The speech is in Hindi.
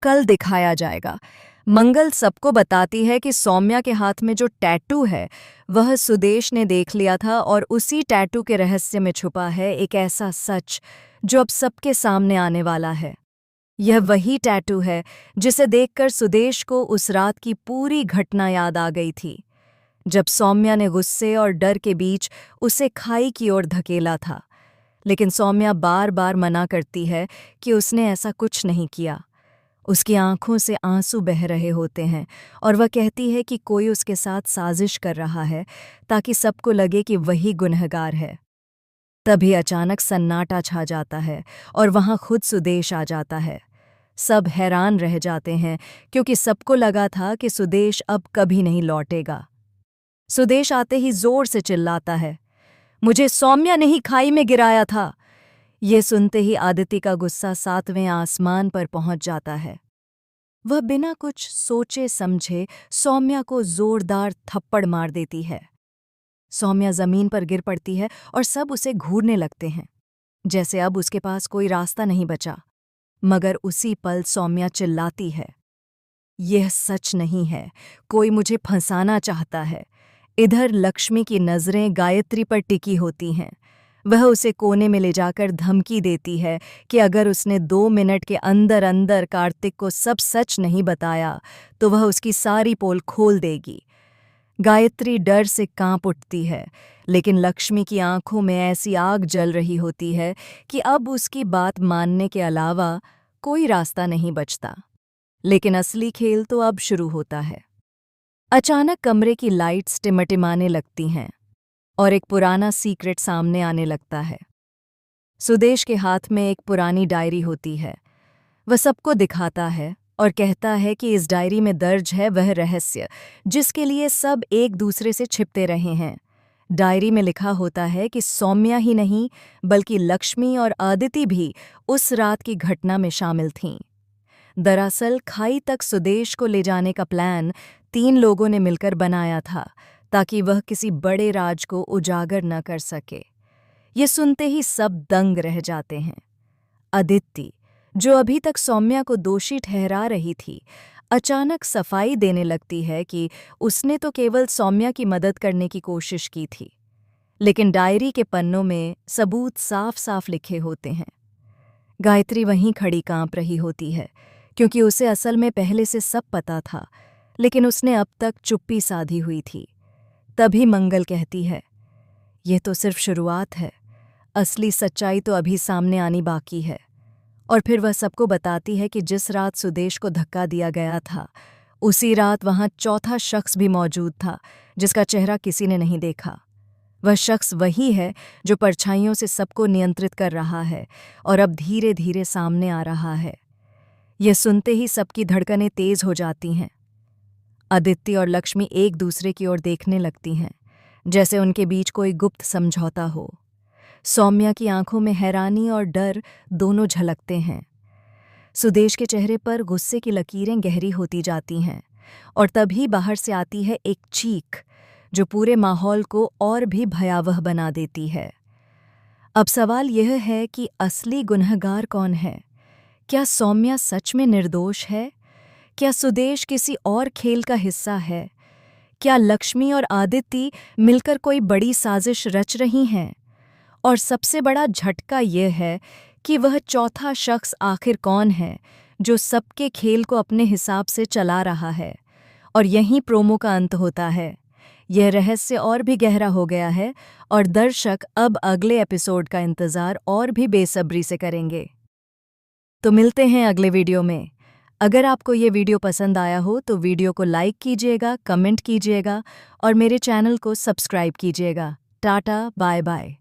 कल दिखाया जाएगा। मंगल सबको बताती है कि सौम्या के हाथ में जो टैटू है वह सुदेश ने देख लिया था और उसी टैटू के रहस्य में छुपा है एक ऐसा सच जो अब सबके सामने आने वाला है। यह वही टैटू है जिसे देखकर सुदेश को उस रात की पूरी घटना याद आ गई थी, जब सौम्या ने गुस्से और डर के बीच उसे खाई की ओर धकेला था। लेकिन सौम्या बार बार मना करती है कि उसने ऐसा कुछ नहीं किया। उसकी आंखों से आंसू बह रहे होते हैं और वह कहती है कि कोई उसके साथ साजिश कर रहा है ताकि सबको लगे कि वही गुनहगार है। तभी अचानक सन्नाटा छा जाता है और वहां खुद सुदेश आ जाता है। सब हैरान रह जाते हैं क्योंकि सबको लगा था कि सुदेश अब कभी नहीं लौटेगा। सुदेश आते ही जोर से चिल्लाता है, मुझे सौम्या ने ही खाई में गिराया था। ये सुनते ही आदिति का गुस्सा 7वें आसमान पर पहुंच जाता है। वह बिना कुछ सोचे समझे सौम्या को जोरदार थप्पड़ मार देती है। सौम्या जमीन पर गिर पड़ती है और सब उसे घूरने लगते हैं, जैसे अब उसके पास कोई रास्ता नहीं बचा। मगर उसी पल सौम्या चिल्लाती है, यह सच नहीं है, कोई मुझे फंसाना चाहता है। इधर लक्ष्मी की नज़रें गायत्री पर टिकी होती हैं। वह उसे कोने में ले जाकर धमकी देती है कि अगर उसने 2 मिनट के अंदर अंदर कार्तिक को सब सच नहीं बताया तो वह उसकी सारी पोल खोल देगी। गायत्री डर से कांप उठती है, लेकिन लक्ष्मी की आंखों में ऐसी आग जल रही होती है कि अब उसकी बात मानने के अलावा कोई रास्ता नहीं बचता। लेकिन असली खेल तो अब शुरू होता है। अचानक कमरे की लाइट्स टिमटिमाने लगती हैं और एक पुराना सीक्रेट सामने आने लगता है। सुदेश के हाथ में एक पुरानी डायरी होती है। वह सबको दिखाता है और कहता है कि इस डायरी में दर्ज है वह रहस्य जिसके लिए सब एक दूसरे से छिपते रहे हैं। डायरी में लिखा होता है कि सौम्या ही नहीं बल्कि लक्ष्मी और आदिति भी उस रात की घटना में शामिल थीं। दरअसल खाई तक सुदेश को ले जाने का प्लान 3 लोगों ने मिलकर बनाया था ताकि वह किसी बड़े राज को उजागर न कर सके। ये सुनते ही सब दंग रह जाते हैं। आदिति, जो अभी तक सौम्या को दोषी ठहरा रही थी, अचानक सफाई देने लगती है कि उसने तो केवल सौम्या की मदद करने की कोशिश की थी। लेकिन डायरी के पन्नों में सबूत साफ साफ लिखे होते हैं। गायत्री वहीं खड़ी कांप रही होती है क्योंकि उसे असल में पहले से सब पता था, लेकिन उसने अब तक चुप्पी साधी हुई थी। तभी मंगल कहती है, यह तो सिर्फ शुरुआत है, असली सच्चाई तो अभी सामने आनी बाकी है। और फिर वह सबको बताती है कि जिस रात सुदेश को धक्का दिया गया था, उसी रात वहां चौथा शख्स भी मौजूद था जिसका चेहरा किसी ने नहीं देखा। वह शख्स वही है जो परछाइयों से सबको नियंत्रित कर रहा है और अब धीरे धीरे सामने आ रहा है। यह सुनते ही सबकी धड़कनें तेज हो जाती हैं। आदित्य और लक्ष्मी एक दूसरे की ओर देखने लगती हैं, जैसे उनके बीच कोई गुप्त समझौता हो। सौम्या की आंखों में हैरानी और डर दोनों झलकते हैं। सुदेश के चेहरे पर गुस्से की लकीरें गहरी होती जाती हैं और तभी बाहर से आती है एक चीख जो पूरे माहौल को और भी भयावह बना देती है। अब सवाल यह है कि असली गुनहगार कौन है? क्या सौम्या सच में निर्दोष है? क्या सुदेश किसी और खेल का हिस्सा है? क्या लक्ष्मी और आदिति मिलकर कोई बड़ी साजिश रच रही हैं? और सबसे बड़ा झटका यह है कि वह चौथा शख्स आखिर कौन है जो सबके खेल को अपने हिसाब से चला रहा है। और यहीं प्रोमो का अंत होता है। यह रहस्य और भी गहरा हो गया है और दर्शक अब अगले एपिसोड का इंतज़ार और भी बेसब्री से करेंगे। तो मिलते हैं अगले वीडियो में। अगर आपको ये वीडियो पसंद आया हो तो वीडियो को लाइक कीजिएगा, कमेंट कीजिएगा और मेरे चैनल को सब्सक्राइब कीजिएगा। Tata, bye bye.